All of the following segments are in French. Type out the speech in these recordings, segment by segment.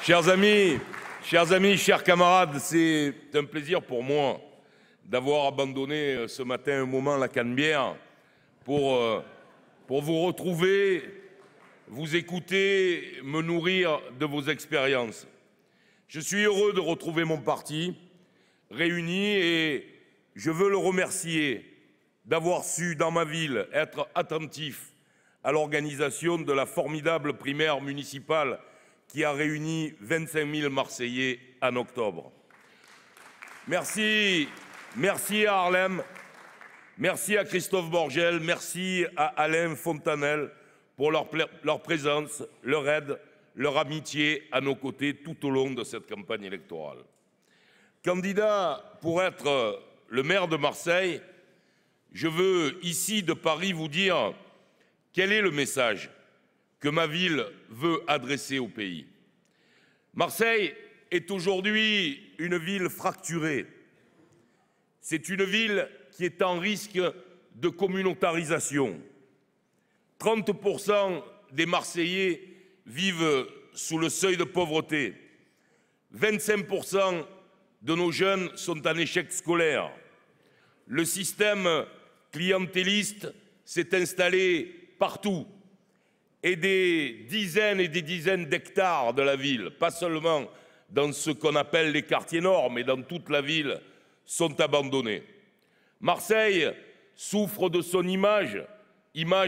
Chers amis, chers camarades, c'est un plaisir pour moi d'avoir abandonné ce matin un moment la Canebière pour vous retrouver, vous écouter, me nourrir de vos expériences. Je suis heureux de retrouver mon parti réuni et je veux le remercier d'avoir su, dans ma ville, être attentif à l'organisation de la formidable primaire municipale qui a réuni 25 000 Marseillais en octobre. Merci à Harlem, merci à Christophe Borgel, merci à Alain Fontanel pour leur présence, leur aide, leur amitié à nos côtés tout au long de cette campagne électorale. Candidat pour être le maire de Marseille, je veux ici de Paris vous dire quel est le message que ma ville veut adresser au pays. Marseille est aujourd'hui une ville fracturée. C'est une ville qui est en risque de communautarisation. 30% des Marseillais vivent sous le seuil de pauvreté. 25% de nos jeunes sont en échec scolaire. Le système clientéliste s'est installé partout. Et des dizaines d'hectares de la ville, pas seulement dans ce qu'on appelle les quartiers nord, mais dans toute la ville, sont abandonnés. Marseille souffre de son image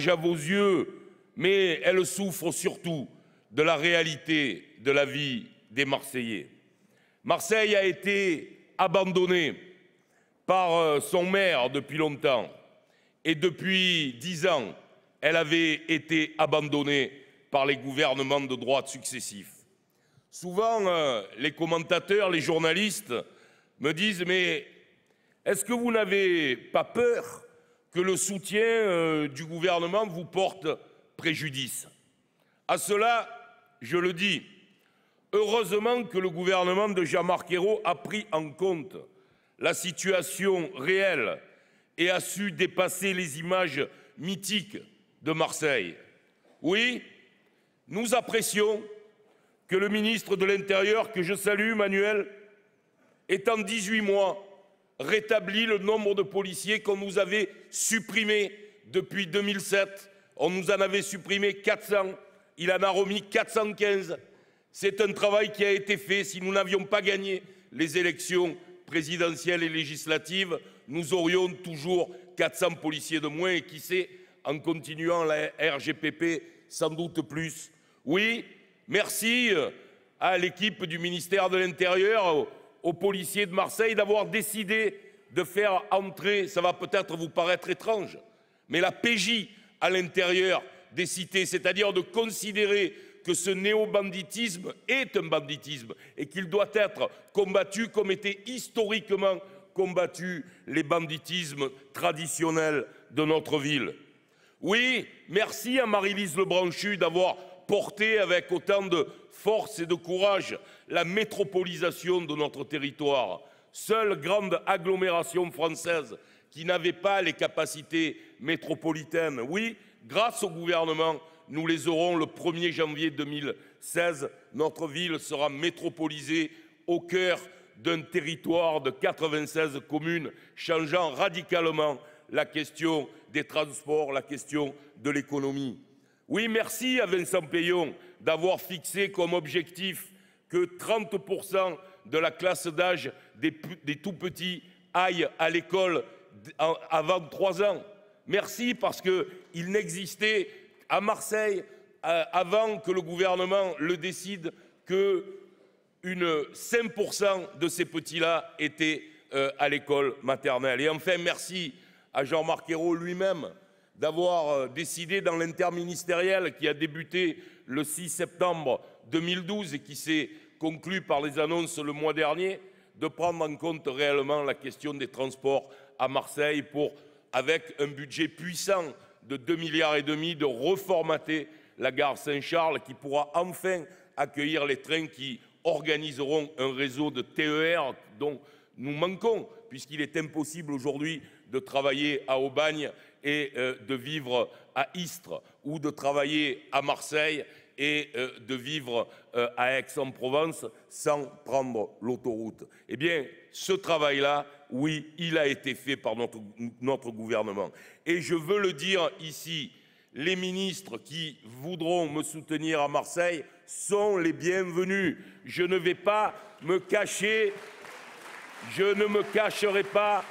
à vos yeux, mais elle souffre surtout de la réalité de la vie des Marseillais. Marseille a été abandonnée par son maire depuis longtemps et depuis 10 ans, elle avait été abandonnée par les gouvernements de droite successifs. Souvent, les commentateurs, les journalistes me disent « Mais est-ce que vous n'avez pas peur que le soutien du gouvernement vous porte préjudice ?» À cela, je le dis, heureusement que le gouvernement de Jean-Marc Ayrault a pris en compte la situation réelle et a su dépasser les images mythiques de Marseille. Oui, nous apprécions que le ministre de l'Intérieur, que je salue, Manuel, ait en 18 mois rétabli le nombre de policiers qu'on nous avait supprimés depuis 2007. On nous en avait supprimé 400, il en a remis 415. C'est un travail qui a été fait. Si nous n'avions pas gagné les élections présidentielles et législatives, nous aurions toujours 400 policiers de moins et qui sait, en continuant la RGPP, sans doute plus. Oui, merci à l'équipe du ministère de l'Intérieur, aux policiers de Marseille, d'avoir décidé de faire entrer, ça va peut-être vous paraître étrange, mais la PJ à l'intérieur des cités, c'est-à-dire de considérer que ce néo-banditisme est un banditisme et qu'il doit être combattu comme étaient historiquement combattus les banditismes traditionnels de notre ville. Oui, merci à Marie-Lise Lebranchu d'avoir porté avec autant de force et de courage la métropolisation de notre territoire. Seule grande agglomération française qui n'avait pas les capacités métropolitaines. Oui, grâce au gouvernement, nous les aurons le 1er janvier 2016. Notre ville sera métropolisée au cœur d'un territoire de 96 communes, changeant radicalement la question des transports, la question de l'économie. Oui, merci à Vincent Peillon d'avoir fixé comme objectif que 30% de la classe d'âge des tout-petits aillent à l'école avant 3 ans. Merci parce qu'il n'existait à Marseille, avant que le gouvernement le décide, que 5% de ces petits-là étaient à l'école maternelle. Et enfin, merci à Jean-Marc Ayrault lui-même d'avoir décidé dans l'interministériel qui a débuté le 6 septembre 2012 et qui s'est conclu par les annonces le mois dernier, de prendre en compte réellement la question des transports à Marseille pour, avec un budget puissant de 2,5 milliards, de reformater la gare Saint-Charles qui pourra enfin accueillir les trains qui organiseront un réseau de TER dont nous manquons, puisqu'il est impossible aujourd'hui de travailler à Aubagne et de vivre à Istres ou de travailler à Marseille et de vivre à Aix-en-Provence sans prendre l'autoroute. Eh bien, ce travail-là, oui, il a été fait par notre gouvernement. Et je veux le dire ici, les ministres qui voudront me soutenir à Marseille sont les bienvenus. Je ne vais pas me cacher, je ne me cacherai pas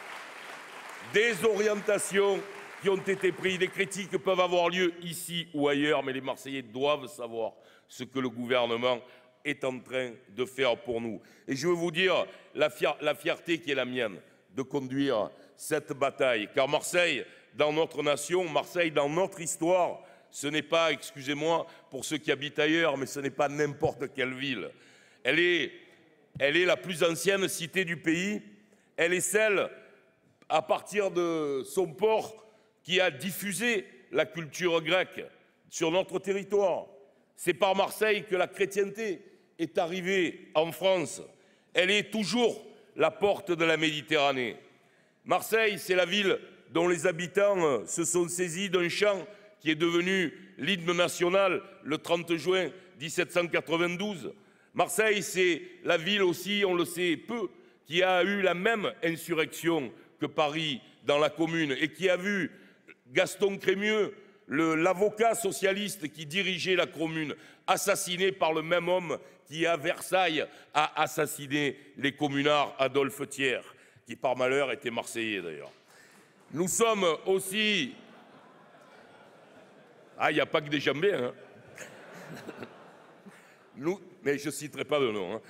des orientations qui ont été prises. Des critiques peuvent avoir lieu ici ou ailleurs, mais les Marseillais doivent savoir ce que le gouvernement est en train de faire pour nous. Et je veux vous dire la fierté qui est la mienne de conduire cette bataille. Car Marseille, dans notre nation, Marseille, dans notre histoire, ce n'est pas, excusez-moi pour ceux qui habitent ailleurs, mais ce n'est pas n'importe quelle ville. Elle est la plus ancienne cité du pays. Elle est celle, à partir de son port, qui a diffusé la culture grecque sur notre territoire. C'est par Marseille que la chrétienté est arrivée en France. Elle est toujours la porte de la Méditerranée. Marseille, c'est la ville dont les habitants se sont saisis d'un chant qui est devenu l'hymne national le 30 juin 1792. Marseille, c'est la ville aussi, on le sait peu, qui a eu la même insurrection que Paris dans la Commune et qui a vu Gaston Crémieux, l'avocat socialiste qui dirigeait la Commune, assassiné par le même homme qui, à Versailles, a assassiné les communards Adolphe Thiers, qui par malheur était marseillais d'ailleurs. Nous sommes aussi... Ah, il n'y a pas que des jambés, hein. Mais je ne citerai pas de nom. Hein.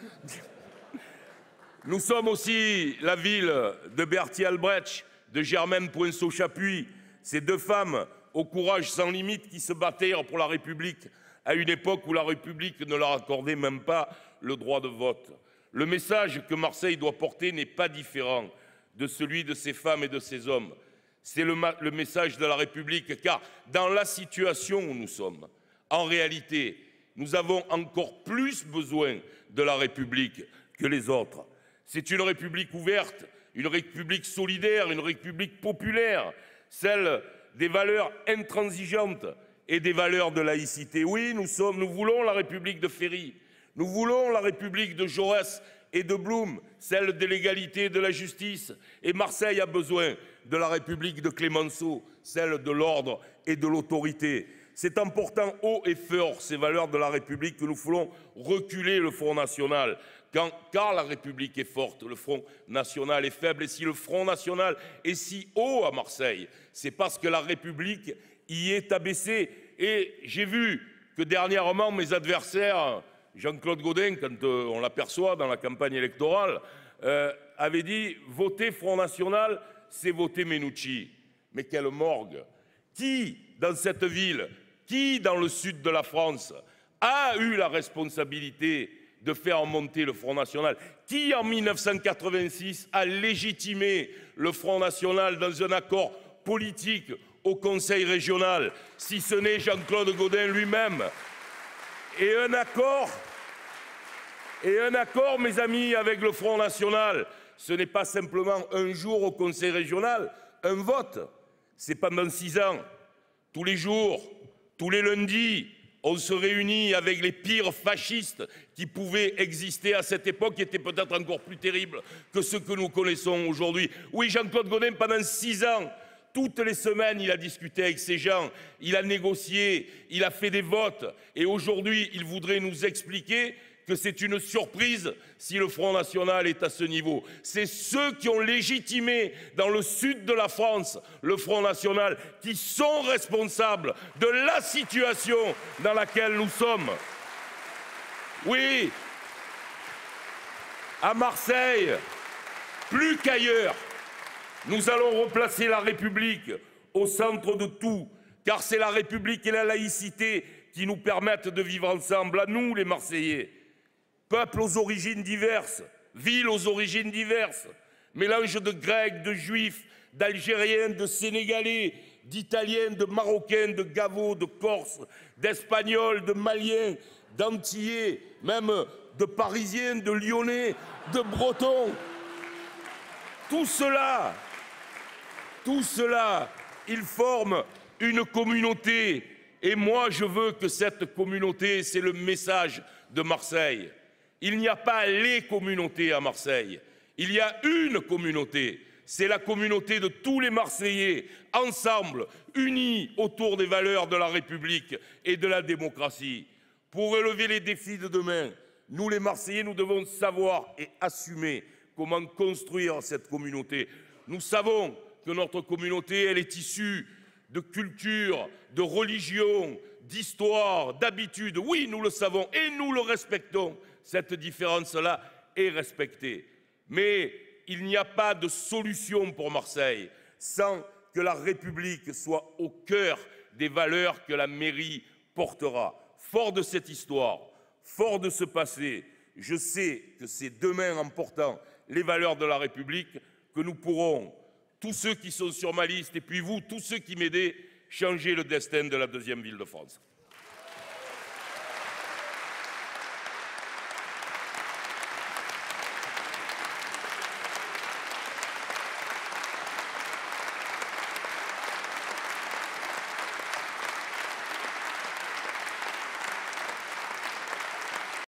Nous sommes aussi la ville de Berthier Albrecht, de Germaine Poinçot-Chapuis, ces deux femmes au courage sans limite qui se battaient pour la République à une époque où la République ne leur accordait même pas le droit de vote. Le message que Marseille doit porter n'est pas différent de celui de ces femmes et de ces hommes. C'est le message de la République, car dans la situation où nous sommes, en réalité, nous avons encore plus besoin de la République que les autres. C'est une République ouverte, une République solidaire, une République populaire, celle des valeurs intransigeantes et des valeurs de laïcité. Oui, nous voulons la République de Ferry, nous voulons la République de Jaurès et de Blum, celle de l'égalité et de la justice. Et Marseille a besoin de la République de Clémenceau, celle de l'ordre et de l'autorité. C'est en portant haut et fort ces valeurs de la République que nous ferons reculer le Front National. Car la République est forte, le Front National est faible. Et si le Front National est si haut à Marseille, c'est parce que la République y est abaissée. Et j'ai vu que dernièrement, mes adversaires, Jean-Claude Gaudin, quand on l'aperçoit dans la campagne électorale, avait dit « Voter Front National, c'est voter Menucci ». Mais quelle morgue! Qui, dans cette ville, qui, dans le sud de la France, a eu la responsabilité de faire monter le Front National? Qui, en 1986, a légitimé le Front National dans un accord politique au Conseil régional, si ce n'est Jean-Claude Gaudin lui-même? Et un accord, mes amis, avec le Front National, ce n'est pas simplement un jour au Conseil régional, un vote. C'est pendant 6 ans, tous les jours, tous les lundis, on se réunit avec les pires fascistes qui pouvaient exister à cette époque, qui étaient peut-être encore plus terribles que ceux que nous connaissons aujourd'hui. Oui, Jean-Claude Gaudin, pendant 6 ans, toutes les semaines, il a discuté avec ces gens, il a négocié, il a fait des votes. Et aujourd'hui, il voudrait nous expliquer que c'est une surprise si le Front National est à ce niveau. C'est ceux qui ont légitimé dans le sud de la France le Front National qui sont responsables de la situation dans laquelle nous sommes. Oui, à Marseille, plus qu'ailleurs, nous allons replacer la République au centre de tout, car c'est la République et la laïcité qui nous permettent de vivre ensemble, à nous les Marseillais. Peuples aux origines diverses, villes aux origines diverses, mélange de Grecs, de Juifs, d'Algériens, de Sénégalais, d'Italiens, de Marocains, de Gavos, de Corses, d'Espagnols, de Maliens, d'Antillais, même de Parisiens, de Lyonnais, de Bretons. Tout cela, ils forment une communauté Et moi, je veux que cette communauté, c'est le message de Marseille. Il n'y a pas les communautés à Marseille. Il y a une communauté. C'est la communauté de tous les Marseillais, ensemble, unis autour des valeurs de la République et de la démocratie. Pour relever les défis de demain, nous les Marseillais, nous devons savoir et assumer comment construire cette communauté. Nous savons que notre communauté, elle est issue de culture, de religion, d'histoire, d'habitude. Oui, nous le savons et nous le respectons. Cette différence-là est respectée. Mais il n'y a pas de solution pour Marseille sans que la République soit au cœur des valeurs que la mairie portera. Fort de cette histoire, fort de ce passé, je sais que c'est demain, en portant les valeurs de la République, que nous pourrons, tous ceux qui sont sur ma liste et puis vous, tous ceux qui m'aidez, changer le destin de la deuxième ville de France.